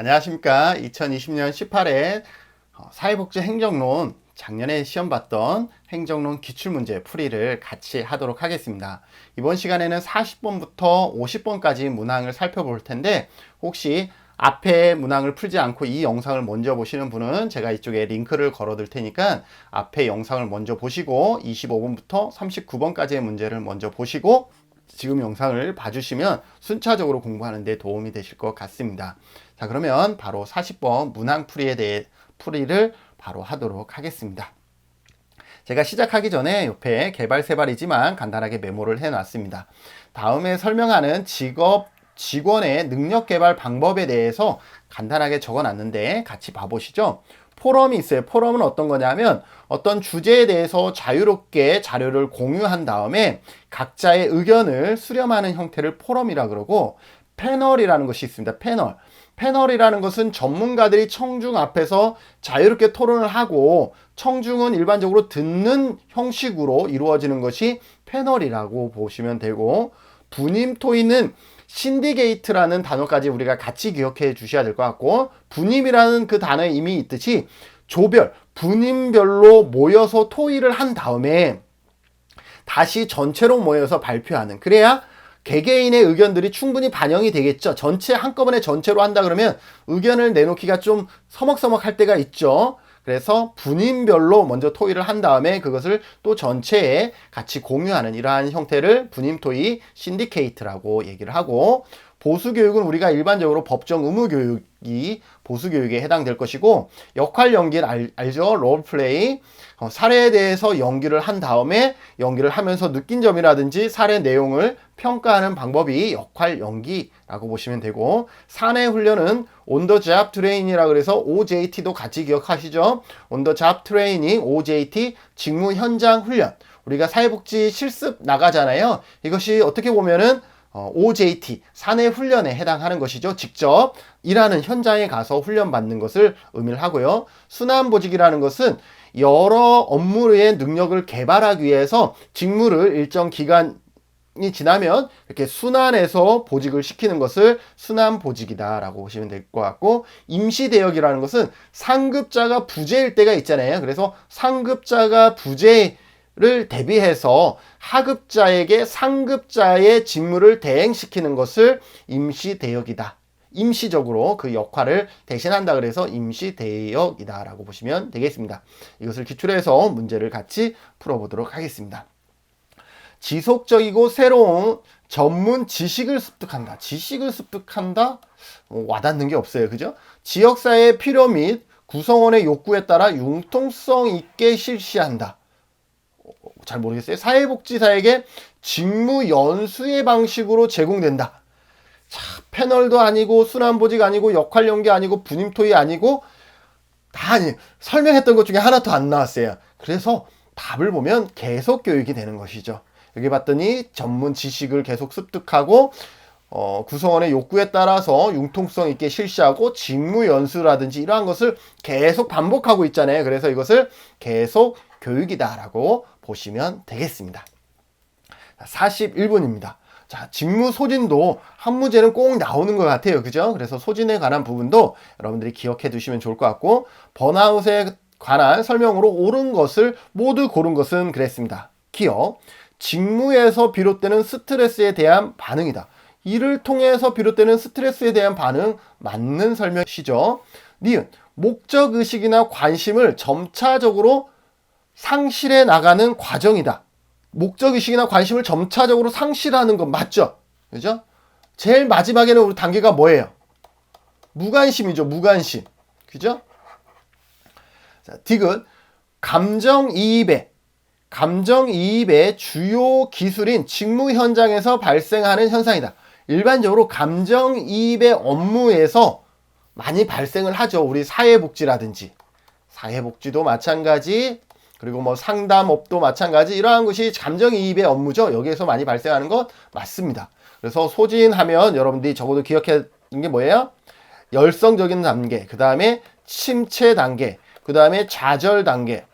안녕하십니까. 2020년 18회 사회복지 행정론 작년에 시험 봤던 행정론 기출문제 풀이를 같이 하도록 하겠습니다. 이번 시간에는 40번부터 50번까지 문항을 살펴볼 텐데 혹시 앞에 문항을 풀지 않고 이 영상을 먼저 보시는 분은 제가 이쪽에 링크를 걸어 둘 테니까 앞에 영상을 먼저 보시고 25번부터 39번까지의 문제를 먼저 보시고 지금 영상을 봐주시면 순차적으로 공부하는 데 도움이 되실 것 같습니다. 자, 그러면 바로 40번 문항 풀이에 대해 풀이를 바로 하도록 하겠습니다. 제가 시작하기 전에 옆에 개발세발이지만 간단하게 메모를 해놨습니다. 다음에 설명하는 직원의 능력 개발 방법에 대해서 간단하게 적어놨는데 같이 봐보시죠. 포럼이 있어요. 포럼은 어떤 거냐면 어떤 주제에 대해서 자유롭게 자료를 공유한 다음에 각자의 의견을 수렴하는 형태를 포럼이라 그러고, 패널이라는 것이 있습니다. 패널이라는 것은 전문가들이 청중 앞에서 자유롭게 토론을 하고 청중은 일반적으로 듣는 형식으로 이루어지는 것이 패널이라고 보시면 되고, 분임 토의는 신디게이트라는 단어까지 우리가 같이 기억해 주셔야 될 것 같고, 분임이라는 그 단어에 이미 있듯이 조별, 분임별로 모여서 토의를 한 다음에 다시 전체로 모여서 발표하는, 그래야 개개인의 의견들이 충분히 반영이 되겠죠. 전체 한꺼번에 전체로 한다 그러면 의견을 내놓기가 좀 서먹서먹할 때가 있죠. 그래서 분임별로 먼저 토의를 한 다음에 그것을 또 전체에 같이 공유하는 이러한 형태를 분임 토의 신디케이트라고 얘기를 하고, 보수교육은 우리가 일반적으로 법정 의무교육이 보수교육에 해당될 것이고, 역할 연기를 알죠? 롤플레이. 사례에 대해서 연기를 한 다음에 연기를 하면서 느낀 점이라든지 사례 내용을 평가하는 방법이 역할 연기라고 보시면 되고, 사내 훈련은 on the job training이라 그래서 OJT도 같이 기억하시죠? on the job training, OJT, 직무 현장 훈련. 우리가 사회복지 실습 나가잖아요. 이것이 어떻게 보면은 OJT, 사내 훈련에 해당하는 것이죠. 직접 일하는 현장에 가서 훈련받는 것을 의미를 하고요. 순환보직이라는 것은 여러 업무의 능력을 개발하기 위해서 직무를 일정 기간이 지나면 이렇게 순환해서 보직을 시키는 것을 순환보직이다 라고 보시면 될 것 같고, 임시대역이라는 것은 상급자가 부재일 때가 있잖아요. 그래서 상급자가 부재를 대비해서 하급자에게 상급자의 직무를 대행시키는 것을 임시대역이다. 임시적으로 그 역할을 대신한다 그래서 임시대역이다 라고 보시면 되겠습니다. 이것을 기출해서 문제를 같이 풀어보도록 하겠습니다. 지속적이고 새로운 전문 지식을 습득한다. 지식을 습득한다? 와닿는 게 없어요. 그죠? 지역사회의 필요 및 구성원의 욕구에 따라 융통성 있게 실시한다. 잘 모르겠어요. 사회복지사에게 직무 연수의 방식으로 제공된다. 자, 패널도 아니고 순환보직 아니고 역할 연계 아니고 분임 토의 아니고 다 아니, 설명했던 것 중에 하나도 안 나왔어요. 그래서 답을 보면 계속 교육이 되는 것이죠. 여기 봤더니 전문 지식을 계속 습득하고 구성원의 욕구에 따라서 융통성 있게 실시하고 직무 연수라든지 이러한 것을 계속 반복하고 있잖아요. 그래서 이것을 계속 교육이다라고 보시면 되겠습니다. 41분입니다. 자, 직무 소진도 한 문제는 꼭 나오는 것 같아요. 그죠? 그래서 소진에 관한 부분도 여러분들이 기억해 두시면 좋을 것 같고, 번아웃에 관한 설명으로 옳은 것을 모두 고른 것은 그랬습니다. 기억. 직무에서 비롯되는 스트레스에 대한 반응이다. 이를 통해서 비롯되는 스트레스에 대한 반응, 맞는 설명이시죠. 니은. 목적의식이나 관심을 점차적으로 상실해 나가는 과정이다. 목적의식이나 관심을 점차적으로 상실하는 건 맞죠? 그죠? 제일 마지막에는 우리 단계가 뭐예요? 무관심이죠. 무관심. 그죠? 자, 디귿. 감정이입의 주요 기술인 직무 현장에서 발생하는 현상이다. 일반적으로 감정이입의 업무에서 많이 발생을 하죠. 우리 사회복지라든지. 사회복지도 마찬가지, 그리고 뭐 상담업도 마찬가지, 이러한 것이 감정이입의 업무죠. 여기에서 많이 발생하는 것 맞습니다. 그래서 소진하면 여러분들이 적어도 기억해야 하는 게 뭐예요? 열성적인 단계, 그 다음에 침체 단계, 그 다음에 좌절 단계,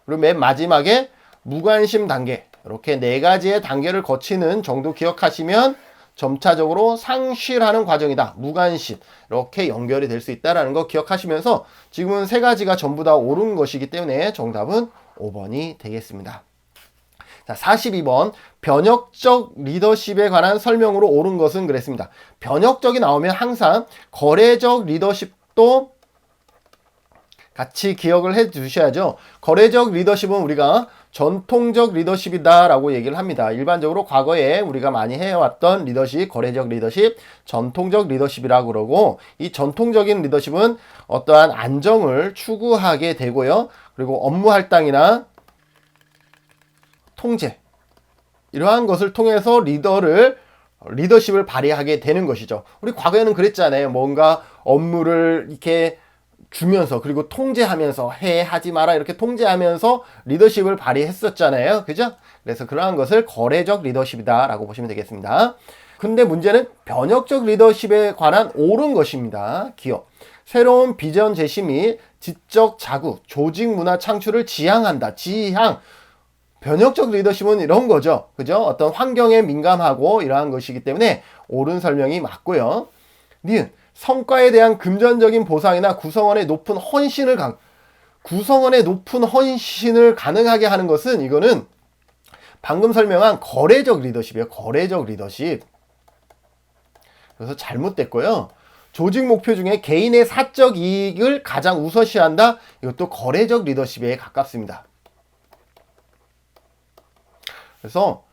그리고 맨 마지막에 무관심 단계, 이렇게 네 가지의 단계를 거치는 정도 기억하시면 점차적으로 상실하는 과정이다. 무관심. 이렇게 연결이 될 수 있다는 거 기억하시면서 지금은 세 가지가 전부 다 옳은 것이기 때문에 정답은 5번이 되겠습니다. 자, 42번. 변혁적 리더십에 관한 설명으로 옳은 것은 그랬습니다. 변혁적이 나오면 항상 거래적 리더십도 같이 기억을 해 주셔야죠. 거래적 리더십은 우리가 전통적 리더십이다 라고 얘기를 합니다. 일반적으로 과거에 우리가 많이 해왔던 리더십, 거래적 리더십, 전통적 리더십이라고 그러고, 이 전통적인 리더십은 어떠한 안정을 추구하게 되고요. 그리고 업무 할당이나 통제, 이러한 것을 통해서 리더십을 발휘하게 되는 것이죠. 우리 과거에는 그랬잖아요. 뭔가 업무를 이렇게 주면서, 그리고 통제하면서, 하지 마라 이렇게 통제하면서 리더십을 발휘했었잖아요. 그죠? 그래서 그러한 것을 거래적 리더십이다 라고 보시면 되겠습니다. 근데 문제는 변혁적 리더십에 관한 옳은 것입니다. 기업. 새로운 비전 제시 및 지적 자구, 조직 문화 창출을 지향한다. 변혁적 리더십은 이런 거죠. 그죠? 어떤 환경에 민감하고 이러한 것이기 때문에 옳은 설명이 맞고요. 니은. 성과에 대한 금전적인 보상이나 구성원의 높은 헌신을 가능하게 하는 것은, 이거는 방금 설명한 거래적 리더십이에요. 거래적 리더십. 그래서 잘못됐고요. 조직 목표 중에 개인의 사적 이익을 가장 우선시한다. 이것도 거래적 리더십에 가깝습니다. 그래서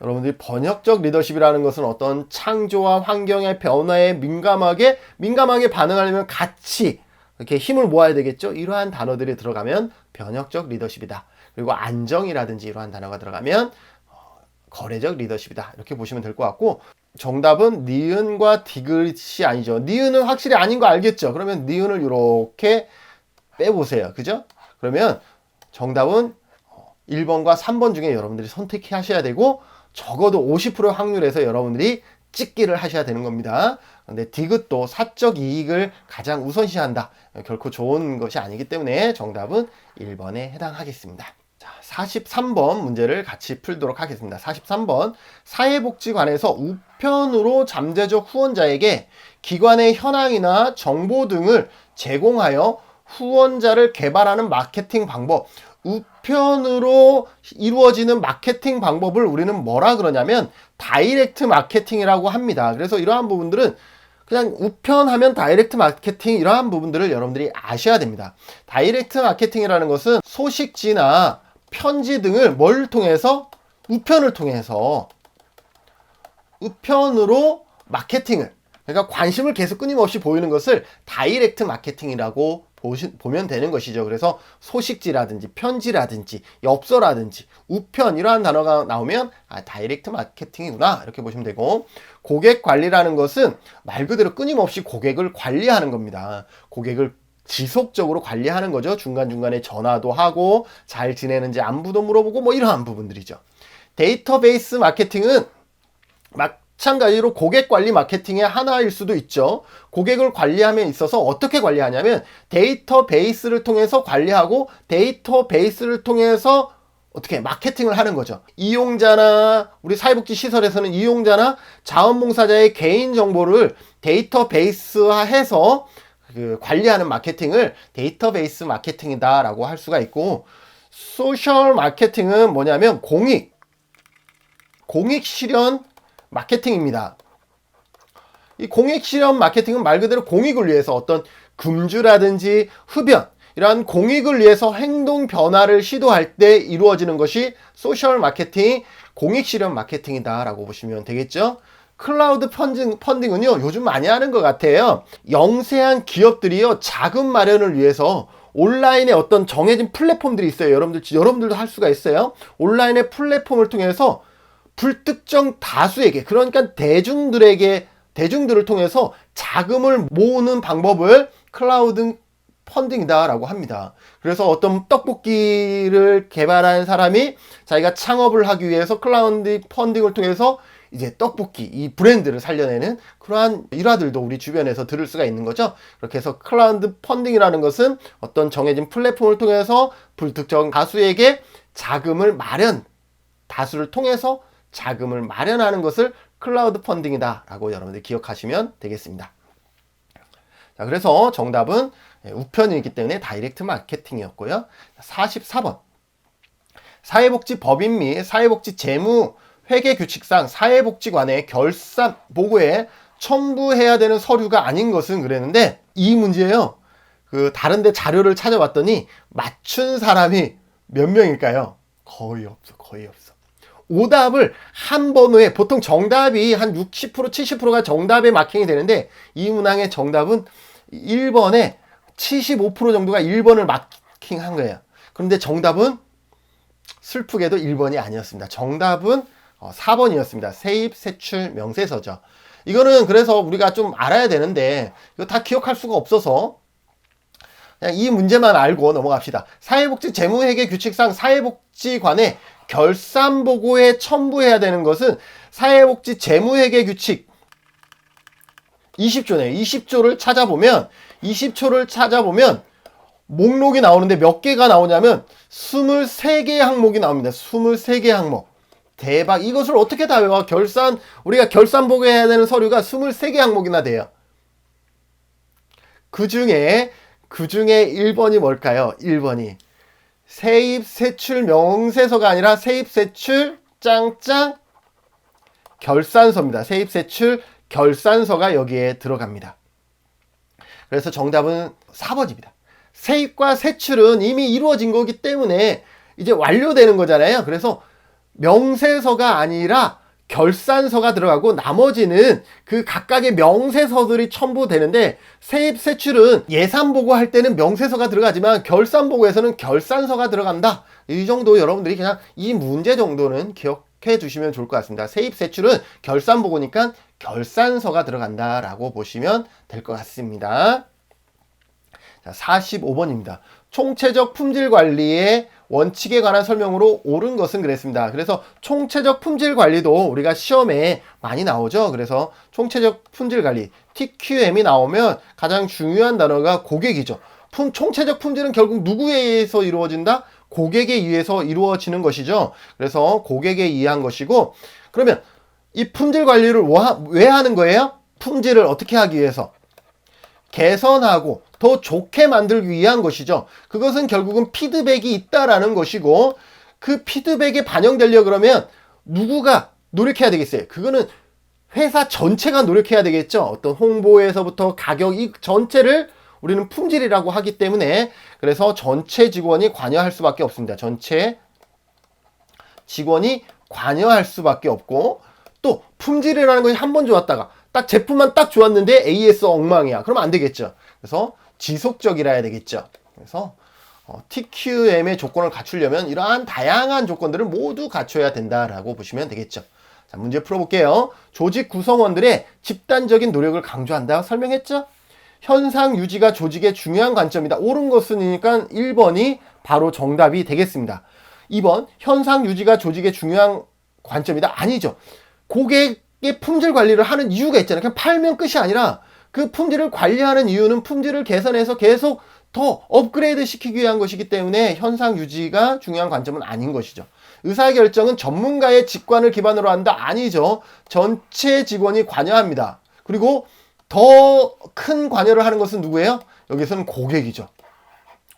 여러분들이 번역적 리더십이라는 것은 어떤 창조와 환경의 변화에 민감하게 반응하려면 같이 이렇게 힘을 모아야 되겠죠. 이러한 단어들이 들어가면 변혁적 리더십이다. 그리고 안정이라든지 이러한 단어가 들어가면 거래적 리더십이다. 이렇게 보시면 될 것 같고, 정답은 니은과 디귿이 아니죠. 니은은 확실히 아닌 거 알겠죠. 그러면 니은을 이렇게 빼보세요. 그죠? 그러면 정답은 1번과 3번 중에 여러분들이 선택하셔야 되고, 적어도 50% 확률에서 여러분들이 찍기를 하셔야 되는 겁니다. 근데 디귿도 사적 이익을 가장 우선시한다. 결코 좋은 것이 아니기 때문에 정답은 1번에 해당하겠습니다. 자, 43번 문제를 같이 풀도록 하겠습니다. 43번. 사회복지관에서 우편으로 잠재적 후원자에게 기관의 현황이나 정보 등을 제공하여 후원자를 개발하는 마케팅 방법. 우편으로 이루어지는 마케팅 방법을 우리는 뭐라 그러냐면 다이렉트 마케팅이라고 합니다. 그래서 이러한 부분들은 그냥 우편하면 다이렉트 마케팅, 이러한 부분들을 여러분들이 아셔야 됩니다. 다이렉트 마케팅이라는 것은 소식지나 편지 등을 뭘 통해서? 우편으로 마케팅을, 그러니까 관심을 계속 끊임없이 보이는 것을 다이렉트 마케팅이라고 보면 되는 것이죠. 그래서 소식지라든지 편지라든지 엽서라든지 우편, 이러한 단어가 나오면 다이렉트 마케팅이구나 이렇게 보시면 되고, 고객 관리라는 것은 말 그대로 끊임없이 고객을 관리하는 겁니다. 고객을 지속적으로 관리하는 거죠. 중간중간에 전화도 하고 잘 지내는지 안부도 물어보고 뭐 이러한 부분들이죠. 데이터베이스 마케팅은 마찬가지로 고객 관리 마케팅의 하나일 수도 있죠. 고객을 관리함에 있어서 어떻게 관리하냐면 데이터베이스를 통해서 관리하고, 데이터베이스를 통해서 어떻게 마케팅을 하는 거죠. 이용자나 우리 사회복지 시설에서는 이용자나 자원봉사자의 개인 정보를 데이터베이스화해서 관리하는 마케팅을 데이터베이스 마케팅이다 라고 할 수가 있고, 소셜 마케팅은 뭐냐면 공익 실현 마케팅입니다. 이 공익 실현 마케팅은 말 그대로 공익을 위해서 어떤 금주라든지 흡연, 이러한 공익을 위해서 행동 변화를 시도할 때 이루어지는 것이 소셜 마케팅, 공익 실현 마케팅이다 라고 보시면 되겠죠. 클라우드 펀딩은요, 요즘 많이 하는 것 같아요. 영세한 기업들이요, 자금 마련을 위해서 온라인에 어떤 정해진 플랫폼들이 있어요. 여러분들도 할 수가 있어요. 온라인의 플랫폼을 통해서 불특정 다수에게, 그러니까 대중들을 통해서 자금을 모으는 방법을 클라우드 펀딩이다 라고 합니다. 그래서 어떤 떡볶이를 개발한 사람이 자기가 창업을 하기 위해서 클라우드 펀딩을 통해서 이제 떡볶이 이 브랜드를 살려내는 그러한 일화들도 우리 주변에서 들을 수가 있는 거죠. 그렇게 해서 클라우드 펀딩이라는 것은 어떤 정해진 플랫폼을 통해서 불특정 다수에게 다수를 통해서 자금을 마련하는 것을 클라우드 펀딩이다 라고 여러분들 기억하시면 되겠습니다. 자, 그래서 정답은 우편이기 때문에 다이렉트 마케팅이었고요. 44번. 사회복지법인 및 사회복지 재무 회계 규칙상 사회복지관의 결산 보고에 첨부해야 되는 서류가 아닌 것은 그랬는데, 이 문제예요. 다른데 자료를 찾아봤더니 맞춘 사람이 몇 명일까요? 거의 없어. 오답을 한 번에, 보통 정답이 한 60%, 70%가 정답에 마킹이 되는데, 이 문항의 정답은 1번에 75% 정도가 1번을 마킹한 거예요. 그런데 정답은 슬프게도 1번이 아니었습니다. 정답은 4번이었습니다. 세입, 세출, 명세서죠. 이거는 그래서 우리가 좀 알아야 되는데, 이거 다 기억할 수가 없어서 그냥 이 문제만 알고 넘어갑시다. 사회복지 재무회계 규칙상 사회복지관에 결산보고에 첨부해야 되는 것은 사회복지 재무회계 규칙 20조네요. 20조를 찾아보면 목록이 나오는데 몇 개가 나오냐면 23개의 항목이 나옵니다. 23개 항목. 대박. 이것을 어떻게 다 외워? 우리가 결산 보고해야 되는 서류가 23개 항목이나 돼요. 그 중에 1번이 뭘까요? 1번이 세입, 세출, 명세서가 아니라 세입, 세출, 짱짱, 결산서입니다. 세입, 세출, 결산서가 여기에 들어갑니다. 그래서 정답은 4번입니다. 세입과 세출은 이미 이루어진 거기 때문에 이제 완료되는 거잖아요. 그래서 명세서가 아니라 결산서가 들어가고 나머지는 그 각각의 명세서들이 첨부되는데, 세입, 세출은 예산보고 할 때는 명세서가 들어가지만 결산보고에서는 결산서가 들어간다. 이 정도 여러분들이 그냥 이 문제 정도는 기억해 두시면 좋을 것 같습니다. 세입, 세출은 결산보고니까 결산서가 들어간다라고 보시면 될 것 같습니다. 자, 45번입니다. 총체적 품질 관리의 원칙에 관한 설명으로 옳은 것은 그랬습니다. 그래서 총체적 품질 관리도 우리가 시험에 많이 나오죠. 그래서 총체적 품질 관리, TQM이 나오면 가장 중요한 단어가 고객이죠. 총체적 품질은 결국 누구에 의해서 이루어진다? 고객에 의해서 이루어지는 것이죠. 그래서 고객에 의한 것이고, 그러면 이 품질 관리를 왜 하는 거예요? 품질을 어떻게 하기 위해서? 개선하고 더 좋게 만들기 위한 것이죠. 그것은 결국은 피드백이 있다라는 것이고, 그 피드백에 반영되려고 그러면 누구가 노력해야 되겠어요? 그거는 회사 전체가 노력해야 되겠죠. 어떤 홍보에서부터 가격, 이 전체를 우리는 품질이라고 하기 때문에, 그래서 전체 직원이 관여할 수밖에 없습니다. 전체 직원이 관여할 수밖에 없고, 또 품질이라는 것이 한 번 좋았다가 딱 제품만 딱 좋았는데 AS 엉망이야. 그러면 안 되겠죠. 그래서 지속적이라 해야 되겠죠. 그래서 TQM의 조건을 갖추려면 이러한 다양한 조건들을 모두 갖춰야 된다라고 보시면 되겠죠. 자, 문제 풀어볼게요. 조직 구성원들의 집단적인 노력을 강조한다 설명했죠? 현상 유지가 조직의 중요한 관점이다. 옳은 것은이니까 1번이 바로 정답이 되겠습니다. 2번, 현상 유지가 조직의 중요한 관점이다. 아니죠. 고객의 품질 관리를 하는 이유가 있잖아요. 그냥 팔면 끝이 아니라 그 품질을 관리하는 이유는 품질을 개선해서 계속 더 업그레이드 시키기 위한 것이기 때문에 현상 유지가 중요한 관점은 아닌 것이죠. 의사결정은 전문가의 직관을 기반으로 한다? 아니죠. 전체 직원이 관여합니다. 그리고 더 큰 관여를 하는 것은 누구예요? 여기서는 고객이죠.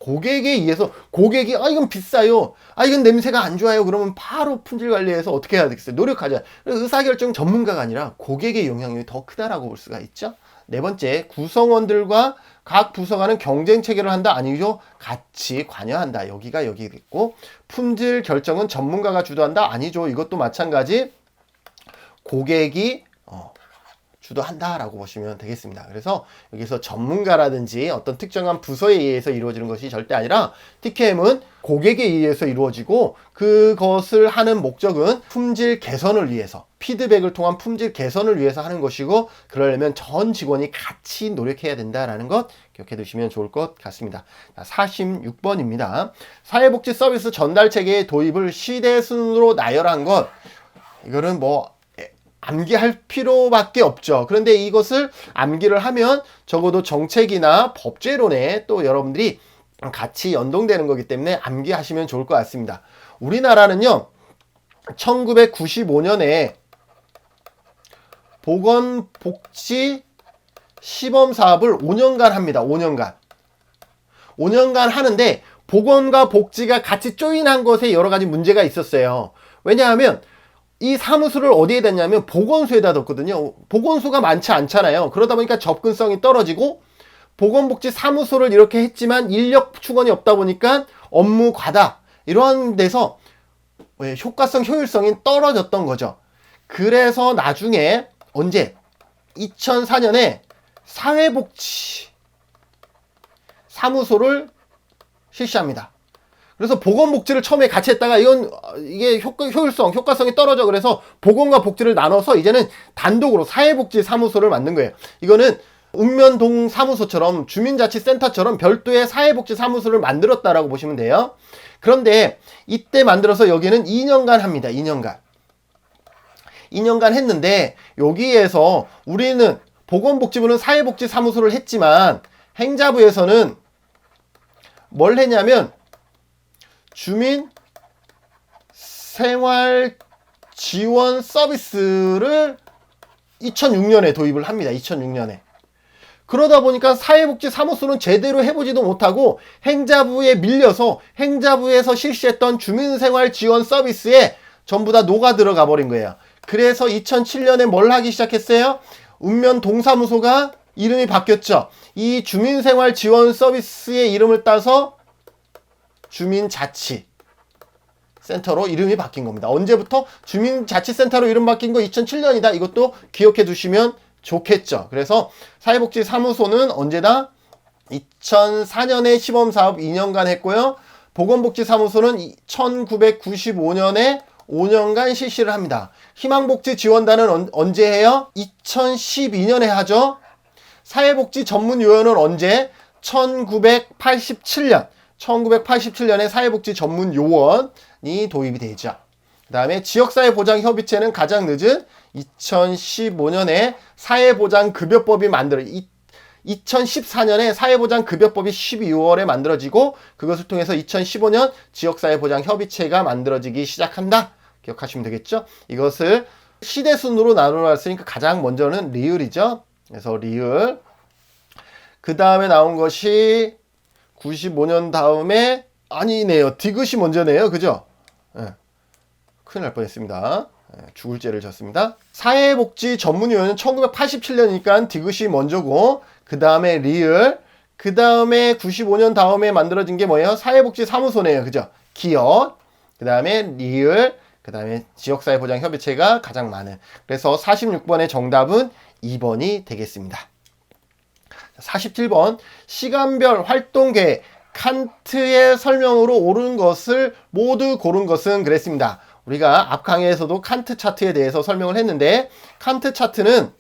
고객에 의해서, 고객이 이건 비싸요, 이건 냄새가 안 좋아요, 그러면 바로 품질 관리해서 어떻게 해야 되겠어요? 노력하자. 의사결정 전문가가 아니라 고객의 영향력이 더 크다라고 볼 수가 있죠. 네 번째, 구성원들과 각 부서가는 경쟁 체계를 한다? 아니죠. 같이 관여한다. 여기가 여기겠고, 품질 결정은 전문가가 주도한다? 아니죠. 이것도 마찬가지 고객이 주도한다라고 보시면 되겠습니다. 그래서 여기서 전문가라든지 어떤 특정한 부서에 의해서 이루어지는 것이 절대 아니라, TQM은 고객에 의해서 이루어지고, 그것을 하는 목적은 품질 개선을 위해서, 피드백을 통한 품질 개선을 위해서 하는 것이고, 그러려면 전 직원이 같이 노력해야 된다라는 것 기억해 두시면 좋을 것 같습니다. 46번입니다. 사회복지 서비스 전달 체계의 도입을 시대 순으로 나열한 것. 이거는 암기할 필요밖에 없죠. 그런데 이것을 암기를 하면 적어도 정책이나 법제론에 또 여러분들이 같이 연동되는 거기 때문에 암기하시면 좋을 것 같습니다. 우리나라는요, 1995년에 보건복지 시범 사업을 5년간 합니다. 5년간 하는데 보건과 복지가 같이 조인한 것에 여러 가지 문제가 있었어요. 왜냐하면 이 사무소를 어디에 뒀냐면 보건소에다 뒀거든요. 보건소가 많지 않잖아요. 그러다 보니까 접근성이 떨어지고 보건복지 사무소를 이렇게 했지만 인력 충원이 없다 보니까 업무 과다 이러한 데서 효과성, 효율성이 떨어졌던 거죠. 그래서 나중에 언제 2004년에 사회복지 사무소를 실시합니다. 그래서 보건복지를 처음에 같이 했다가 이게 효과성이 떨어져. 그래서 보건과 복지를 나눠서 이제는 단독으로 사회복지 사무소를 만든 거예요. 이거는 읍면동 사무소처럼 주민자치센터처럼 별도의 사회복지 사무소를 만들었다라고 보시면 돼요. 그런데 이때 만들어서 여기는 2년간 합니다. 2년간 했는데 여기에서 우리는 보건복지부는 사회복지 사무소를 했지만 행자부에서는 뭘 했냐면 주민 생활 지원 서비스를 2006년에 도입을 합니다. 2006년에. 그러다 보니까 사회복지 사무소는 제대로 해보지도 못하고 행자부에 밀려서 행자부에서 실시했던 주민생활 지원 서비스에 전부 다 녹아 들어가 버린 거예요. 그래서 2007년에 뭘 하기 시작했어요? 읍면 동사무소가 이름이 바뀌었죠. 이 주민생활 지원 서비스의 이름을 따서 주민자치센터로 이름이 바뀐 겁니다. 언제부터? 주민자치센터로 이름 바뀐 거 2007년이다. 이것도 기억해 두시면 좋겠죠. 그래서 사회복지 사무소는 언제다? 2004년에 시범사업 2년간 했고요. 보건복지 사무소는 1995년에 5년간 실시를 합니다. 희망복지 지원단은 언제 해요? 2012년에 하죠. 사회복지 전문요원은 언제? 1987년에 사회복지 전문요원이 도입이 되죠. 그 다음에 지역사회보장협의체는 가장 늦은 2015년에 사회보장급여법이 2014년에 사회보장급여법이 12월에 만들어지고 그것을 통해서 2015년 지역사회보장협의체가 만들어지기 시작한다. 기억하시면 되겠죠? 이것을 시대순으로 나눠놨으니까 가장 먼저는 리을이죠. 그래서 리을. 그 다음에 나온 것이 95년 다음에 아니네요. 디귿이 먼저네요. 그죠? 큰일 날 뻔했습니다. 죽을 죄를 졌습니다. 사회복지 전문위원회는 1987년이니까 디귿이 먼저고 그 다음에 리을, 그 다음에 95년 다음에 만들어진 게 뭐예요? 사회복지 사무소네요. 그죠? 기업, 그 다음에 리을, 그 다음에 지역사회보장협의체가 가장 많은. 그래서 46번의 정답은 2번이 되겠습니다. 47번 시간별 활동계획 칸트의 설명으로 옳은 것을 모두 고른 것은 그랬습니다. 우리가 앞 강의에서도 칸트 차트에 대해서 설명을 했는데 칸트 차트는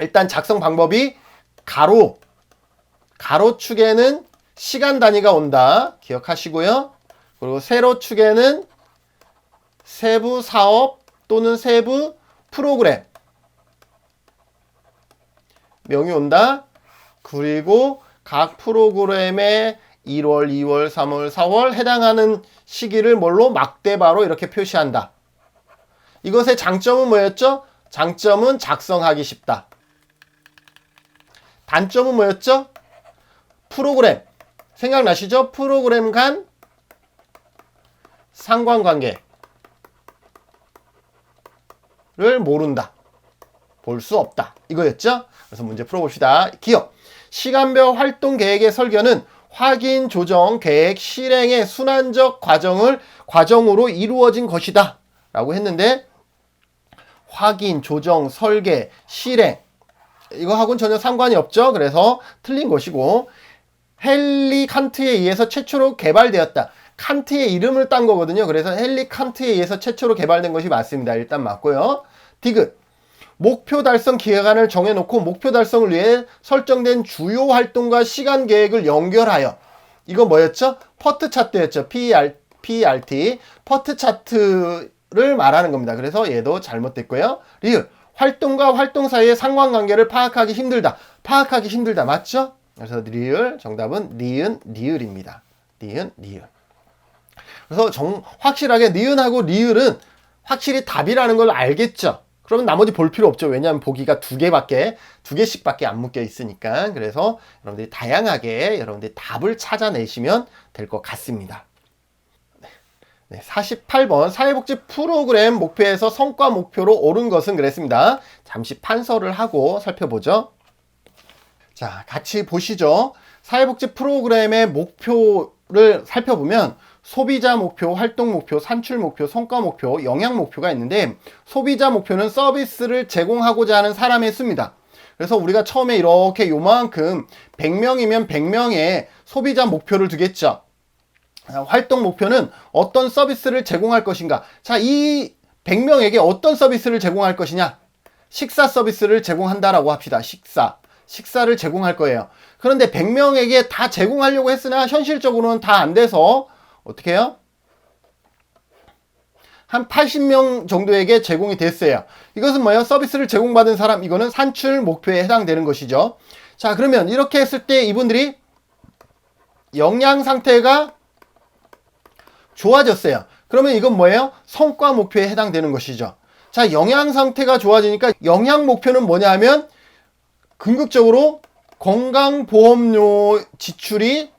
일단 작성 방법이 가로축에는 시간 단위가 온다. 기억하시고요. 그리고 세로축에는 세부 사업 또는 세부 프로그램 명이 온다. 그리고 각 프로그램에 1월, 2월, 3월, 4월 해당하는 시기를 뭘로? 막대바로 이렇게 표시한다. 이것의 장점은 뭐였죠? 장점은 작성하기 쉽다. 단점은 뭐였죠? 프로그램. 생각나시죠? 프로그램 간 상관관계를 모른다. 볼 수 없다. 이거였죠? 그래서 문제 풀어봅시다. 기억. 시간별 활동 계획의 설계는 확인, 조정, 계획, 실행의 순환적 과정으로 이루어진 것이다. 라고 했는데 확인, 조정, 설계, 실행 이거하고는 전혀 상관이 없죠. 그래서 틀린 것이고 헨리 칸트에 의해서 최초로 개발되었다. 칸트의 이름을 딴 거거든요. 그래서 헨리 칸트에 의해서 최초로 개발된 것이 맞습니다. 일단 맞고요. 디귿. 목표 달성 기간을 정해놓고 목표 달성을 위해 설정된 주요 활동과 시간 계획을 연결하여. 이거 뭐였죠? 퍼트 차트였죠. PERT. 퍼트 차트를 말하는 겁니다. 그래서 얘도 잘못됐고요. 리을. 활동과 활동 사이의 상관관계를 파악하기 힘들다. 맞죠? 그래서 리을. 정답은 니을입니다. 니을. 그래서 확실하게 니은하고 리을은 확실히 답이라는 걸 알겠죠? 그러면 나머지 볼 필요 없죠. 왜냐하면 보기가 두 개씩밖에 안 묶여 있으니까. 그래서 여러분들이 다양하게 여러분들이 답을 찾아내시면 될 것 같습니다. 네, 48번 사회복지 프로그램 목표에서 성과 목표로 옳은 것은 그랬습니다. 잠시 판서를 하고 살펴보죠. 자, 같이 보시죠. 사회복지 프로그램의 목표를 살펴보면 소비자 목표, 활동 목표, 산출 목표, 성과 목표, 영향 목표가 있는데 소비자 목표는 서비스를 제공하고자 하는 사람의 수입니다. 그래서 우리가 처음에 이렇게 요만큼 100명이면 100명의 소비자 목표를 두겠죠. 활동 목표는 어떤 서비스를 제공할 것인가. 자, 이 100명에게 어떤 서비스를 제공할 것이냐. 식사 서비스를 제공한다라고 합시다. 식사를 제공할 거예요. 그런데 100명에게 다 제공하려고 했으나 현실적으로는 다 안 돼서 어떻게 해요? 한 80명 정도에게 제공이 됐어요. 이것은 뭐예요? 서비스를 제공받은 사람, 이거는 산출 목표에 해당되는 것이죠. 자, 그러면 이렇게 했을 때 이분들이 영양 상태가 좋아졌어요. 그러면 이건 뭐예요? 성과 목표에 해당되는 것이죠. 자, 영양 상태가 좋아지니까 영양 목표는 뭐냐면 궁극적으로 건강보험료 지출이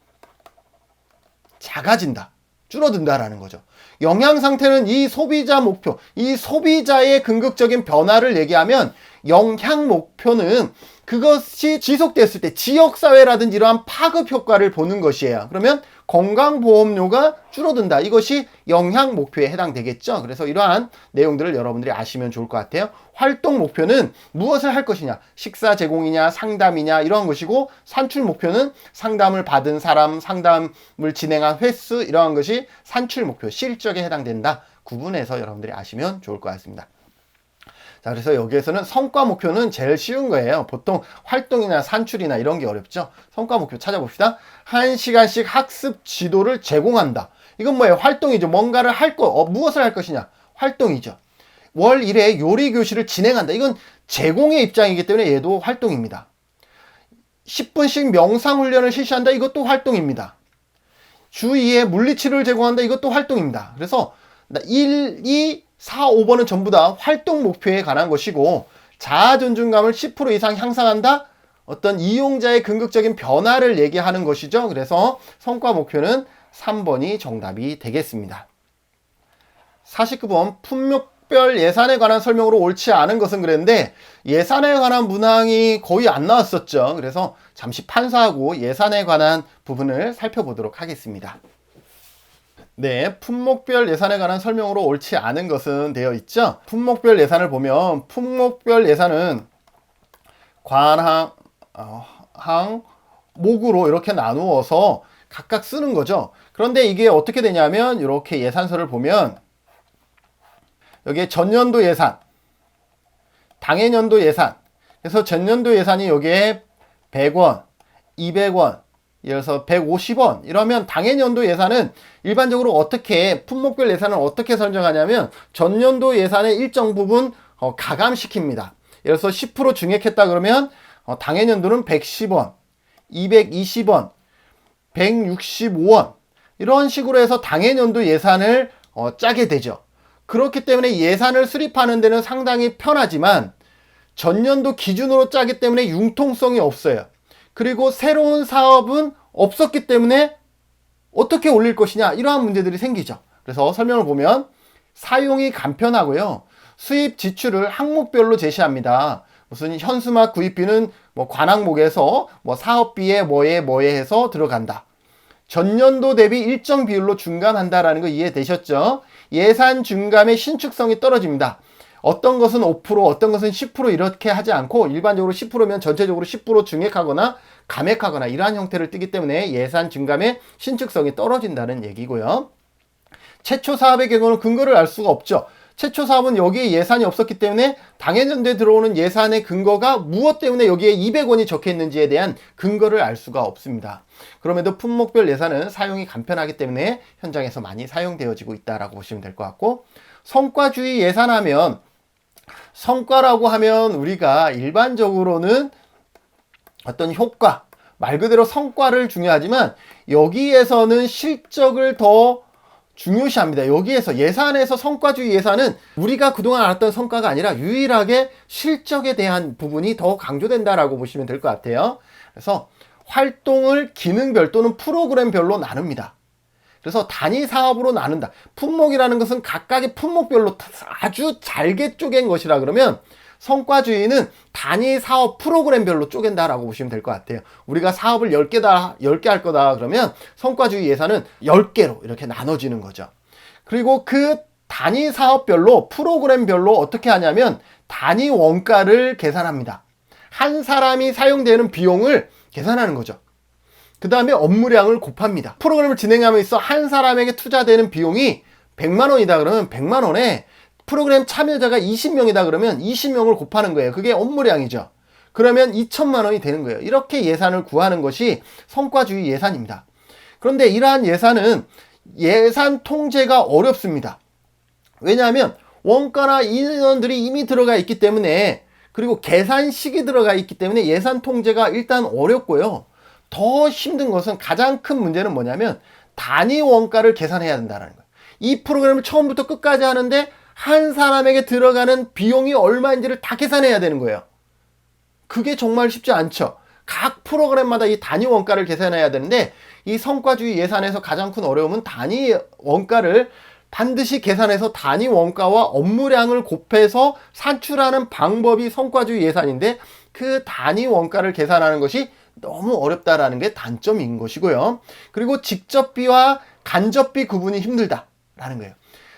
작아진다. 줄어든다라는 거죠. 영양 상태는 이 소비자 목표, 이 소비자의 궁극적인 변화를 얘기하면 영향 목표는 그것이 지속됐을 때 지역사회라든지 이러한 파급 효과를 보는 것이에요. 그러면 건강보험료가 줄어든다. 이것이 영향 목표에 해당되겠죠. 그래서 이러한 내용들을 여러분들이 아시면 좋을 것 같아요. 활동 목표는 무엇을 할 것이냐, 식사 제공이냐, 상담이냐 이러한 것이고, 산출 목표는 상담을 받은 사람, 상담을 진행한 횟수 이러한 것이 산출 목표, 실적에 해당된다. 구분해서 여러분들이 아시면 좋을 것 같습니다. 자, 그래서 여기에서는 성과 목표는 제일 쉬운 거예요. 보통 활동이나 산출이나 이런 게 어렵죠. 성과 목표 찾아봅시다. 1시간씩 학습 지도를 제공한다. 이건 뭐예요? 활동이죠. 뭔가를 할 거, 무엇을 할 것이냐? 활동이죠. 월 1회 요리 교실을 진행한다. 이건 제공의 입장이기 때문에 얘도 활동입니다. 10분씩 명상 훈련을 실시한다. 이것도 활동입니다. 주 2회 물리치료를 제공한다. 이것도 활동입니다. 그래서 1, 2, 4, 5번은 전부 다 활동 목표에 관한 것이고, 자아 존중감을 10% 이상 향상한다? 어떤 이용자의 궁극적인 변화를 얘기하는 것이죠. 그래서 성과 목표는 3번이 정답이 되겠습니다. 49번 품목별 예산에 관한 설명으로 옳지 않은 것은 그랬는데 예산에 관한 문항이 거의 안 나왔었죠. 그래서 잠시 판사하고 예산에 관한 부분을 살펴보도록 하겠습니다. 네, 품목별 예산에 관한 설명으로 옳지 않은 것은 되어 있죠. 품목별 예산을 보면 품목별 예산은 관항, 목으로 이렇게 나누어서 각각 쓰는 거죠. 그런데 이게 어떻게 되냐면 이렇게 예산서를 보면 여기에 전년도 예산, 당해년도 예산, 그래서 전년도 예산이 여기에 100원, 200원, 예를 들어서 150원 이러면 당해년도 예산은 일반적으로 어떻게 품목별 예산을 어떻게 설정하냐면 전년도 예산의 일정 부분 가감시킵니다. 예를 들어서 10% 증액했다 그러면 당해년도는 110원, 220원, 165원 이런 식으로 해서 당해년도 예산을 짜게 되죠. 그렇기 때문에 예산을 수립하는 데는 상당히 편하지만 전년도 기준으로 짜기 때문에 융통성이 없어요. 그리고 새로운 사업은 없었기 때문에 어떻게 올릴 것이냐 이러한 문제들이 생기죠. 그래서 설명을 보면 사용이 간편하고요. 수입 지출을 항목별로 제시합니다. 무슨 현수막 구입비는 뭐 관항목에서 뭐 사업비에 뭐에 해서 들어간다. 전년도 대비 일정 비율로 중감한다라는 거 이해되셨죠? 예산 중감의 신축성이 떨어집니다. 어떤 것은 5%, 어떤 것은 10% 이렇게 하지 않고 일반적으로 10%면 전체적으로 10% 증액하거나 감액하거나 이러한 형태를 띠기 때문에 예산 증감의 신축성이 떨어진다는 얘기고요. 최초 사업의 경우는 근거를 알 수가 없죠. 최초 사업은 여기에 예산이 없었기 때문에 당해년도에 들어오는 예산의 근거가 무엇 때문에 여기에 200원이 적혀 있는지에 대한 근거를 알 수가 없습니다. 그럼에도 품목별 예산은 사용이 간편하기 때문에 현장에서 많이 사용되어지고 있다라고 보시면 될 것 같고, 성과주의 예산하면 성과라고 하면 우리가 일반적으로는 어떤 효과, 말 그대로 성과를 중요하지만 여기에서는 실적을 더 중요시합니다. 여기에서 예산에서 성과주의 예산은 우리가 그동안 알았던 성과가 아니라 유일하게 실적에 대한 부분이 더 강조된다라고 보시면 될 것 같아요. 그래서 활동을 기능별 또는 프로그램별로 나눕니다. 그래서 단위 사업으로 나눈다. 품목이라는 것은 각각의 품목별로 아주 잘게 쪼갠 것이라 그러면 성과주의는 단위 사업 프로그램별로 쪼갠다라고 보시면 될 것 같아요. 우리가 사업을 10개 할 거다 그러면 성과주의 예산은 10개로 이렇게 나눠지는 거죠. 그리고 그 단위 사업별로 프로그램별로 어떻게 하냐면 단위 원가를 계산합니다. 한 사람이 사용되는 비용을 계산하는 거죠. 그 다음에 업무량을 곱합니다. 프로그램을 진행함에 있어 한 사람에게 투자되는 비용이 100만 원이다 그러면 100만 원에 프로그램 참여자가 20명이다 그러면 20명을 곱하는 거예요. 그게 업무량이죠. 그러면 2천만 원이 되는 거예요. 이렇게 예산을 구하는 것이 성과주의 예산입니다. 그런데 이러한 예산은 예산 통제가 어렵습니다. 왜냐하면 원가나 인원들이 이미 들어가 있기 때문에, 그리고 계산식이 들어가 있기 때문에 예산 통제가 일단 어렵고요. 더 힘든 것은, 가장 큰 문제는 뭐냐면 단위 원가를 계산해야 된다는 거예요. 이 프로그램을 처음부터 끝까지 하는데 한 사람에게 들어가는 비용이 얼마인지를 다 계산해야 되는 거예요. 그게 정말 쉽지 않죠. 각 프로그램마다 이 단위 원가를 계산해야 되는데, 이 성과주의 예산에서 가장 큰 어려움은 단위 원가를 반드시 계산해서 단위 원가와 업무량을 곱해서 산출하는 방법이 성과주의 예산인데, 그 단위 원가를 계산하는 것이 너무 어렵다라는 게 단점인 것이고요. 그리고 직접비와 간접비 구분이 힘들다라는 거예요.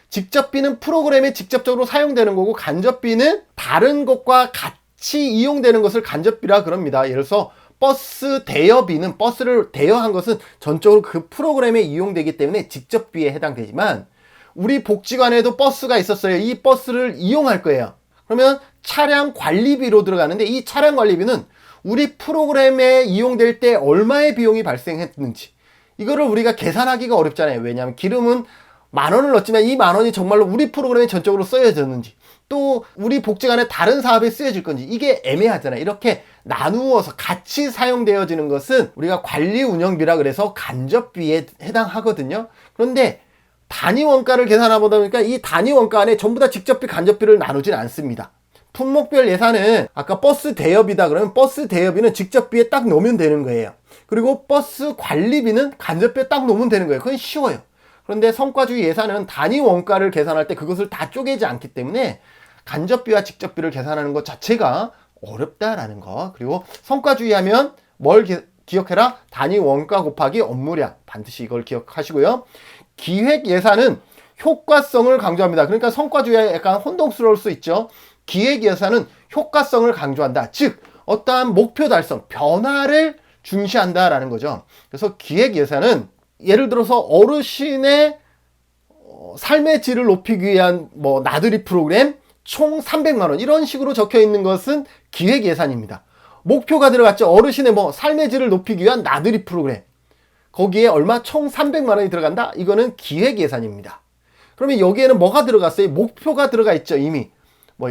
직접비는 프로그램에 직접적으로 사용되는 거고, 간접비는 다른 것과 같이 이용되는 것을 간접비라 그럽니다. 예를 들어서 버스 대여비는, 버스를 대여한 것은 전적으로 그 프로그램에 이용되기 때문에 직접비에 해당되지만, 우리 복지관에도 버스가 있었어요. 이 버스를 이용할 거예요. 그러면 차량 관리비로 들어가는데, 이 차량 관리비는 우리 프로그램에 이용될 때 얼마의 비용이 발생했는지, 이거를 우리가 계산하기가 어렵잖아요. 왜냐하면 기름은 10,000원을 넣었지만 이 10,000원이 정말로 우리 프로그램에 전적으로 쓰여졌는지, 또 우리 복지관의 다른 사업에 쓰여질 건지, 이게 애매하잖아요. 이렇게 나누어서 같이 사용되어지는 것은 우리가 관리 운영비라 그래서 간접비에 해당하거든요. 그런데 단위 원가를 계산하다 보니까 이 단위 원가 안에 전부 다 직접비, 간접비를 나누진 않습니다. 품목별 예산은 아까 버스 대여비다 그러면 버스 대여비는 직접비에 딱 넣으면 되는 거예요. 그리고 버스 관리비는 간접비에 딱 넣으면 되는 거예요. 그건 쉬워요. 그런데 성과주의 예산은 단위 원가를 계산할 때 그것을 다 쪼개지 않기 때문에 간접비와 직접비를 계산하는 것 자체가 어렵다라는 거. 그리고 성과주의 하면 뭘 기억해라? 단위 원가 곱하기 업무량. 반드시 이걸 기억하시고요. 기획 예산은 효과성을 강조합니다. 그러니까 성과주의와 약간 혼동스러울 수 있죠. 기획 예산은 효과성을 강조한다. 즉 어떠한 목표 달성, 변화를 중시한다라는 거죠. 그래서 기획 예산은 예를 들어서 어르신의 삶의 질을 높이기 위한 나들이 프로그램 총 300만 원, 이런 식으로 적혀 있는 것은 기획 예산입니다. 목표가 들어갔죠. 어르신의 삶의 질을 높이기 위한 나들이 프로그램, 거기에 얼마? 총 300만 원이 들어간다? 이거는 기획 예산입니다. 그러면 여기에는 뭐가 들어갔어요? 목표가 들어가 있죠. 이미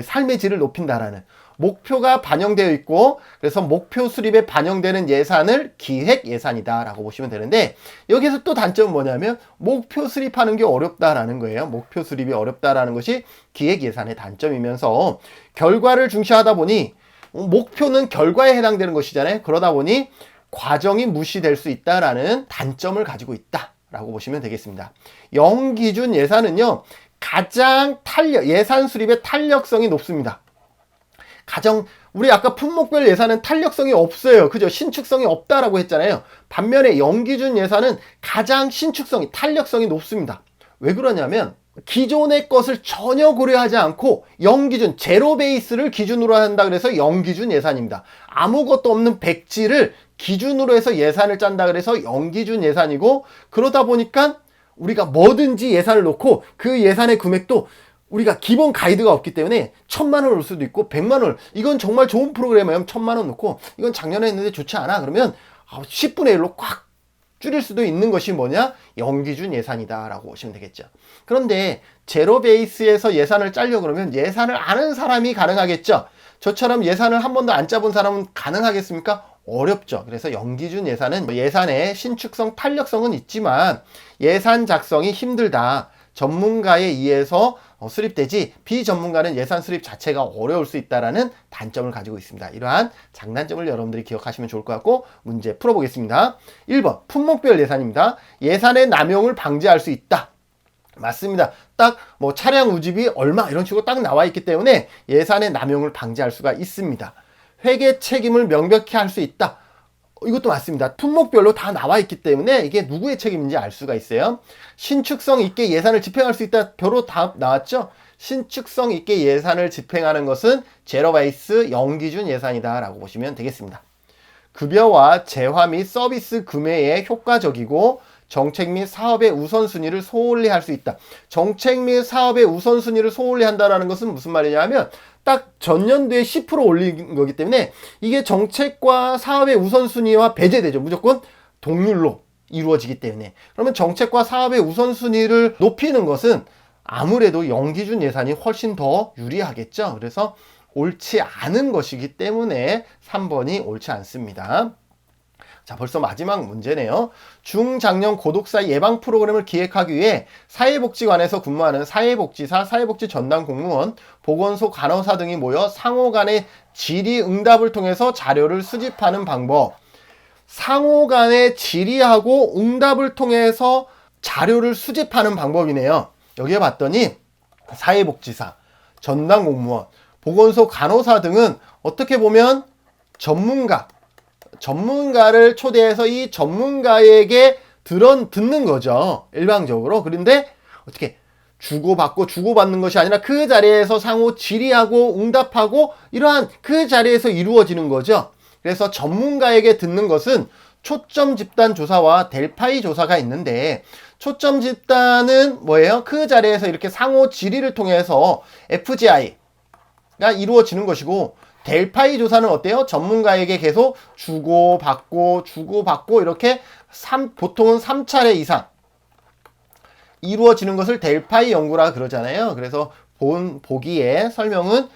삶의 질을 높인다라는 목표가 반영되어 있고, 그래서 목표 수립에 반영되는 예산을 기획 예산이다 라고 보시면 되는데, 여기서 또 단점은 뭐냐면 목표 수립하는 게 어렵다라는 거예요. 목표 수립이 어렵다라는 것이 기획 예산의 단점이면서, 결과를 중시하다 보니 목표는 결과에 해당되는 것이잖아요. 그러다 보니 과정이 무시될 수 있다라는 단점을 가지고 있다 라고 보시면 되겠습니다. 영기준 예산은요, 가장 예산 수립의 탄력성이 높습니다. 우리 아까 품목별 예산은 탄력성이 없어요. 그죠? 신축성이 없다라고 했잖아요. 반면에 영기준 예산은 가장 신축성이, 탄력성이 높습니다. 왜 그러냐면 기존의 것을 전혀 고려하지 않고 영기준, 제로 베이스를 기준으로 한다 그래서 영기준 예산입니다. 아무것도 없는 백지를 기준으로 해서 예산을 짠다 그래서 영기준 예산이고, 그러다 보니까 우리가 뭐든지 예산을 놓고 그 예산의 금액도 우리가 기본 가이드가 없기 때문에 1,000만 원 올 수도 있고 100만 원, 이건 정말 좋은 프로그램이면 1,000만 원 놓고 이건 작년에 했는데 좋지 않아 그러면 10분의 1로 꽉 줄일 수도 있는 것이 뭐냐? 영기준 예산이다 라고 보시면 되겠죠. 그런데 제로 베이스에서 예산을 짜려고 그러면 예산을 아는 사람이 가능하겠죠. 저처럼 예산을 한 번도 안 짜본 사람은 가능하겠습니까? 어렵죠. 그래서 연기준 예산은 예산의 신축성, 탄력성은 있지만 예산 작성이 힘들다. 전문가에 의해서 수립되지 비전문가는 예산 수립 자체가 어려울 수 있다라는 단점을 가지고 있습니다. 이러한 장단점을 여러분들이 기억하시면 좋을 것 같고 문제 풀어보겠습니다. 1번 품목별 예산입니다. 예산의 남용을 방지할 수 있다. 맞습니다. 딱 뭐 차량 우집이 얼마 이런 식으로 딱 나와 있기 때문에 예산의 남용을 방지할 수가 있습니다. 회계 책임을 명백히 할 수 있다. 이것도 맞습니다. 품목별로 다 나와 있기 때문에 이게 누구의 책임인지 알 수가 있어요. 신축성 있게 예산을 집행할 수 있다. 벼로 다 나왔죠? 신축성 있게 예산을 집행하는 것은 제로베이스 연기준 예산이다 라고 보시면 되겠습니다. 급여와 재화 및 서비스 금액에 효과적이고 정책 및 사업의 우선순위를 소홀히 할 수 있다. 정책 및 사업의 우선순위를 소홀히 한다는 것은 무슨 말이냐면 딱 전년도에 10% 올린 거기 때문에 이게 정책과 사업의 우선순위와 배제되죠. 무조건 동률로 이루어지기 때문에. 그러면 정책과 사업의 우선순위를 높이는 것은 아무래도 연기준 예산이 훨씬 더 유리하겠죠. 그래서 옳지 않은 것이기 때문에 3번이 옳지 않습니다. 자, 벌써 마지막 문제네요. 중장년 고독사 예방 프로그램을 기획하기 위해 사회복지관에서 근무하는 사회복지사, 사회복지 전담 공무원, 보건소 간호사 등이 모여 상호 간의 질의응답을 통해서 자료를 수집하는 방법. 상호 간의 질의하고 응답을 통해서 자료를 수집하는 방법이네요. 여기에 봤더니 사회복지사, 전담 공무원, 보건소 간호사 등은 어떻게 보면 전문가를 초대해서 이 전문가에게 듣는 거죠. 일방적으로. 그런데 어떻게 주고받는 것이 아니라 그 자리에서 상호 질의하고 응답하고 이러한 그 자리에서 이루어지는 거죠. 그래서 전문가에게 듣는 것은 초점 집단 조사와 델파이 조사가 있는데 초점 집단은 뭐예요? 그 자리에서 이렇게 상호 질의를 통해서 FGI가 이루어지는 것이고 델파이 조사는 어때요? 전문가에게 계속 주고받고 이렇게 보통은 3차례 이상 이루어지는 것을 델파이 연구라 그러잖아요. 그래서 보기에 설명은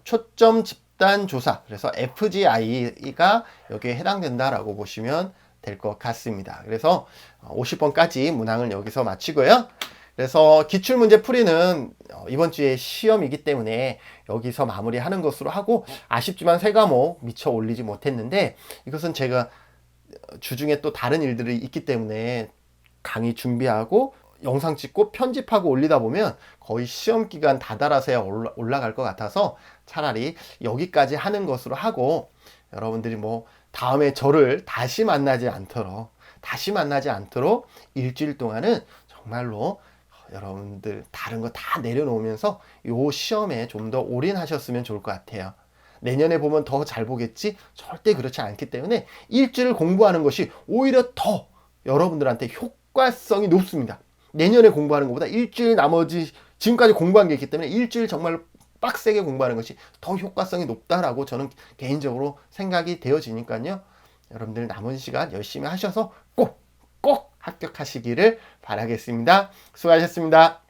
초점 집단 조사, 그래서 FGI가 여기에 해당된다라고 보시면 될 것 같습니다. 그래서 50번까지 문항을 여기서 마치고요. 그래서 기출문제 풀이는 이번 주에 시험이기 때문에 여기서 마무리하는 것으로 하고 아쉽지만 3과목 미처 올리지 못했는데 이것은 제가 주중에 또 다른 일들이 있기 때문에 강의 준비하고 영상 찍고 편집하고 올리다 보면 거의 시험 기간 다다라서야 올라갈 것 같아서 차라리 여기까지 하는 것으로 하고 여러분들이 뭐 다음에 저를 다시 만나지 않도록 일주일 동안은 정말로 여러분들 다른 거 다 내려놓으면서 요 시험에 좀 더 올인하셨으면 좋을 것 같아요. 내년에 보면 더 잘 보겠지? 절대 그렇지 않기 때문에 일주일 공부하는 것이 오히려 더 여러분들한테 효과성이 높습니다. 내년에 공부하는 것보다 일주일 나머지 지금까지 공부한 게 있기 때문에 일주일 정말 빡세게 공부하는 것이 더 효과성이 높다라고 저는 개인적으로 생각이 되어지니까요. 여러분들 남은 시간 열심히 하셔서 꼭 합격하시기를 바라겠습니다. 수고하셨습니다.